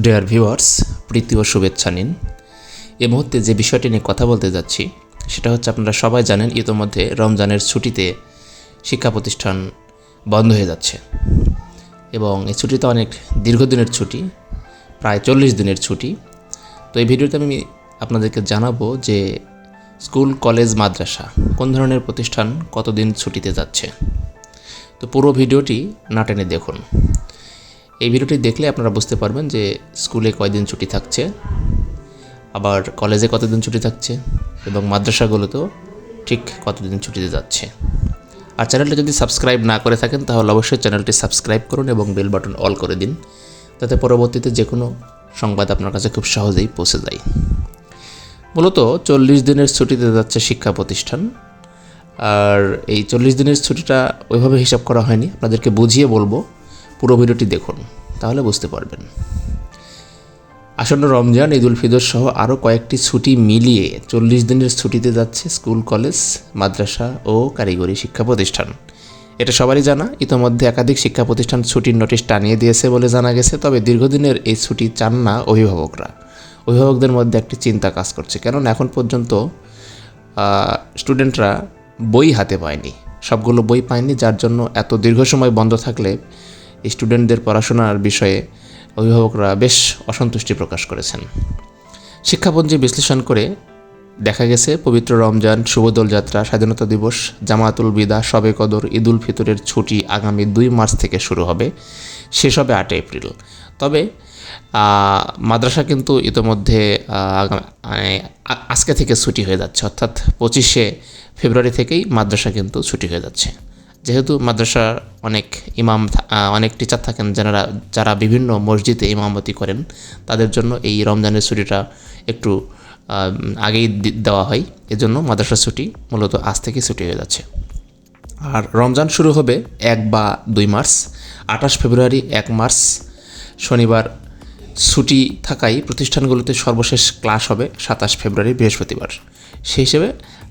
Dear viewers, প্রীতি ও শুভেচ্ছা নিন। এই মুহূর্তে যে বিষয়টি নিয়ে কথা বলতে যাচ্ছি সেটা হচ্ছে, আপনারা সবাই জানেন ইতোমধ্যে রমজানের ছুটিতে শিক্ষা প্রতিষ্ঠান বন্ধ হয়ে যাচ্ছে এবং এই ছুটিটা অনেক দীর্ঘদিনের ছুটি, প্রায় 40 দিনের ছুটি। তো এই ভিডিওতে আমি আপনাদেরকে জানাবো যে স্কুল, কলেজ, মাদ্রাসা কোন ধরনের প্রতিষ্ঠান কতদিন ছুটিতে যাচ্ছে। তো পুরো ভিডিওটি না টেনে দেখুন। এই ভিডিওটি দেখলে আপনারা বুঝতে পারবেন যে স্কুলে কয়দিন ছুটি থাকছে, আবার কলেজে কতদিন ছুটি থাকছে এবং মাদ্রাসাগুলোতেও ঠিক কতদিন ছুটিতে যাচ্ছে। আর চ্যানেলটা যদি সাবস্ক্রাইব না করে থাকেন তাহলে অবশ্যই চ্যানেলটি সাবস্ক্রাইব করুন এবং বেল বাটন অল করে দিন, যাতে পরবর্তীতে যে কোনো সংবাদ আপনার কাছে খুব সহজেই পৌঁছে যায়। মূলত 40 দিনের ছুটিতে যাচ্ছে শিক্ষা প্রতিষ্ঠান। আর এই 40 দিনের ছুটিটা ওইভাবে হিসাব করা হয়নি, আপনাদেরকে বুঝিয়ে বলবো। পুরো ভিডিওটি দেখুন, তাহলে বুঝতে পারবেন। আসন্ন রমজান, ঈদ উল ফিতর সহ আরও কয়েকটি ছুটি মিলিয়ে 40 দিনের ছুটিতে যাচ্ছে স্কুল, কলেজ, মাদ্রাসা ও কারিগরি শিক্ষা প্রতিষ্ঠান। এটা সবারই জানা। ইতোমধ্যে একাধিক শিক্ষা প্রতিষ্ঠান ছুটির নোটিশ টানিয়ে দিয়েছে বলে জানা গেছে। তবে দীর্ঘদিনের এই ছুটি চান না অভিভাবকরা। অভিভাবকদের মধ্যে একটি চিন্তা কাজ করছে, কেননা এখন পর্যন্ত স্টুডেন্টরা বই হাতে পায়নি, সবগুলো বই পায়নি, যার জন্য এত দীর্ঘ সময় বন্ধ থাকলে স্টুডেন্টদের পড়াশোনার বিষয়ে অভিভাবকরা বেশ অসন্তুষ্টি প্রকাশ করেছেন। শিক্ষাপঞ্জি বিশ্লেষণ করে দেখা গেছে পবিত্র রমজান, শুভ দোলযাত্রা, স্বাধীনতা দিবস, জামাতুল বিদা, শবে কদর, ঈদ উল ফিতরের ছুটি আগামী 2 মার্চ থেকে শুরু হবে, শেষ হবে 8 এপ্রিল। তবে মাদ্রাসা কিন্তু ইতোমধ্যে আজকে থেকে ছুটি হয়ে যাচ্ছে, অর্থাৎ 25শে ফেব্রুয়ারি থেকেই মাদ্রাসা কিন্তু ছুটি হয়ে যাচ্ছে। যেহেতু মাদ্রাসার অনেক টিচার থাকেন যারা বিভিন্ন মসজিদে ইমামতি করেন, তাদের জন্য এই রমজানের ছুটিটা একটু আগেই দেওয়া হয়। এজন্য মাদ্রাসার ছুটি মূলত আজ থেকে ছুটি হয়ে যাচ্ছে। আর রমজান শুরু হবে 1 বা 2 মার্চ। 28 ফেব্রুয়ারি, 1 মার্চ শনিবার ছুটি থাকায় প্রতিষ্ঠানগুলোতে সর্বশেষ ক্লাস হবে 27 ফেব্রুয়ারি বৃহস্পতিবার। সেই হিসেবে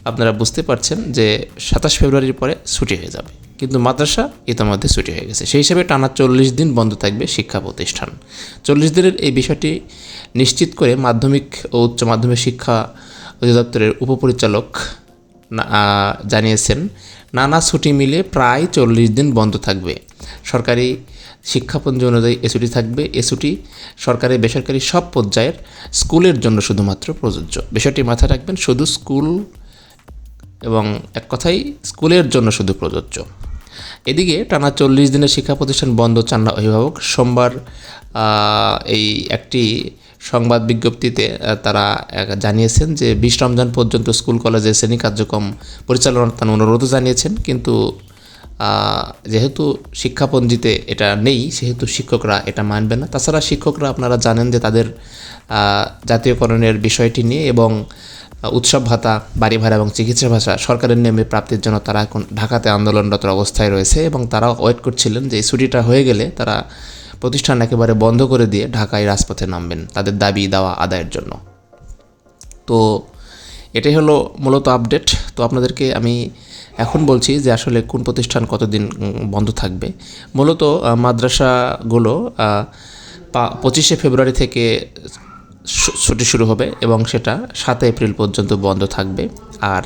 আপনারা বুঝতে পারছেন যে 27 ফেব্রুয়ারির পরে ছুটি হয়ে যাবে, কিন্তু মাদ্রাসা ইতিমধ্যে ছুটি হয়ে গেছে। সেই হিসেবে টানা 40 দিন বন্ধ থাকবে শিক্ষা প্রতিষ্ঠান। 40 দিনের এই বিষয়টি নিশ্চিত করে মাধ্যমিক ও উচ্চ মাধ্যমিক শিক্ষা অধিদপ্তরের উপপরিচালক জানিয়েছেন, নানা ছুটি মিলে প্রায় 40 দিন বন্ধ থাকবে। সরকারি শিক্ষাপঞ্জি অনুযায়ী এ ছুটি থাকবে। এ ছুটি সরকারি, বেসরকারি সব পর্যায়ের স্কুলের জন্য শুধুমাত্র প্রযোজ্য। বিষয়টি মাথায় রাখবেন, শুধু স্কুল এবং এক কথায় স্কুলের জন্য শুধু প্রযোজ্য। এদিকে টানা 40 দিনের শিক্ষা প্রতিষ্ঠান বন্ধ চান না অভিভাবক। সোমবার এই একটি সংবাদ বিজ্ঞপ্তিতে তারা জানিয়েছেন যে 20 রমজান পর্যন্ত স্কুল, কলেজের শ্রেণী কার্যক্রম পরিচালনার তার অনুরোধ জানিয়েছেন, কিন্তু যেহেতু শিক্ষাপঞ্জিতে এটা নেই সেহেতু শিক্ষকরা এটা মানবে না। তাছাড়া শিক্ষকরা, আপনারা জানেন যে তাদের জাতীয়করণের বিষয়টি নিয়ে এবং উৎসব ভাতা, বাড়ি ভাড়া এবং চিকিৎসা ভাতা সরকারের নিয়মে প্রাপ্তির জন্য তারা এখন ঢাকাতে আন্দোলনরত অবস্থায় রয়েছে এবং তারা ওয়েট করছিলেন যে এই ছুটিটা হয়ে গেলে তারা প্রতিষ্ঠান একেবারে বন্ধ করে দিয়ে ঢাকায় রাজপথে নামবেন তাদের দাবি দাওয়া আদায়ের জন্য। তো এটাই হলো মূলত আপডেট। তো আপনাদেরকে আমি এখন বলছি যে আসলে কোন প্রতিষ্ঠান কতদিন বন্ধ থাকবে। মূলত মাদ্রাসাগুলো 25শে ফেব্রুয়ারি থেকে ছুটি শুরু হবে এবং সেটা 7 এপ্রিল পর্যন্ত বন্ধ থাকবে। আর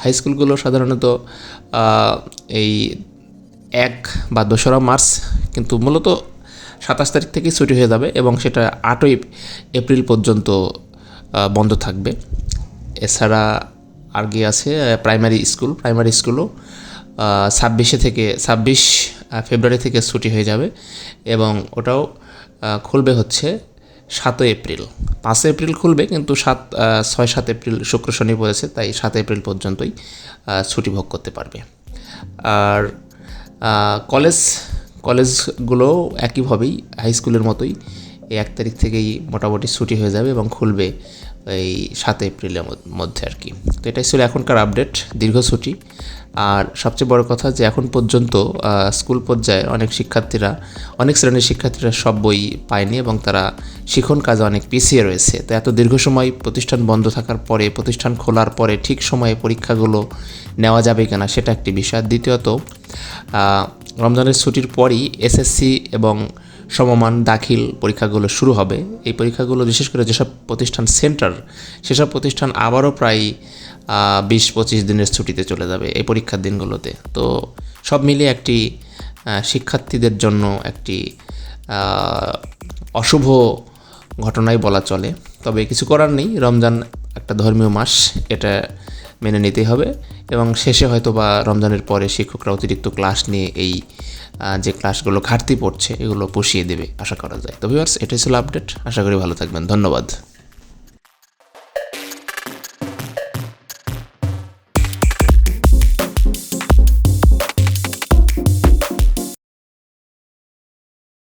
হাই স্কুলগুলো সাধারণত এই 1 বা 2রা মার্চ, কিন্তু মূলত 27 তারিখ থেকেই ছুটি হয়ে যাবে এবং সেটা 8 এপ্রিল পর্যন্ত বন্ধ থাকবে। এছাড়া আর কি আছে, প্রাইমারি স্কুলও 26 ফেব্রুয়ারি থেকে ছুটি হয়ে যাবে এবং ওটাও খুলবে হচ্ছে 7 এপ্রিল। 5 এপ্রিল খুলবে, কিন্তু 6-7 এপ্রিল শুক্র শনি পড়েছে, তাই 7 এপ্রিল পর্যন্তই ছুটি ভোগ করতে পারবে। আর কলেজগুলো একইভাবেই হাই স্কুলের মতোই এই 1 তারিখ থেকেই মোটামুটি ছুটি হয়ে যাবে এবং খুলবে এই 7 এপ্রিলের মধ্যে আর কি। তো এটাই ছিল এখনকার আপডেট, দীর্ঘ ছুটি। আর সবচেয়ে বড় কথা যে এখন পর্যন্ত স্কুল পর্যায়ে অনেক শ্রেণীর শিক্ষার্থীরা সব বই পায়নি এবং তারা শিখন কাজে অনেক পিছিয়ে রয়েছে। তো এত দীর্ঘ সময় প্রতিষ্ঠান বন্ধ থাকার পরে, প্রতিষ্ঠান খোলার পরে ঠিক সময়ে পরীক্ষাগুলো নেওয়া যাবে কিনা সেটা একটি বিষয়। দ্বিতীয়ত রমজানের ছুটির পরই এসএসসি এবং সমমান দাখিল পরীক্ষাগুলো শুরু হবে। এই পরীক্ষাগুলো বিশেষ করে যেসব প্রতিষ্ঠান সেন্টার, সেসব প্রতিষ্ঠান আবারও প্রায় 20-25 দিনের ছুটিতে চলে যাবে এই পরীক্ষার দিনগুলোতে। তো সব মিলিয়ে একটি শিক্ষার্থীদের জন্য একটি অশুভ ঘটনাই বলা চলে। তবে কিছু করার নেই, রমজান একটা ধর্মীয় মাস, এটা মেনে নিতেই হবে। এবং শেষে হয়তো বা রমজানের পরে শিক্ষকরা অতিরিক্ত ক্লাস নিয়ে এই যে ক্লাসগুলো ঘাটতি পড়ছে এগুলো পুষিয়ে দেবে আশা করা যায়। তো ভিউয়ার্স, এটাই ছিল আপডেট। আশা করি ভালো থাকবেন। ধন্যবাদ।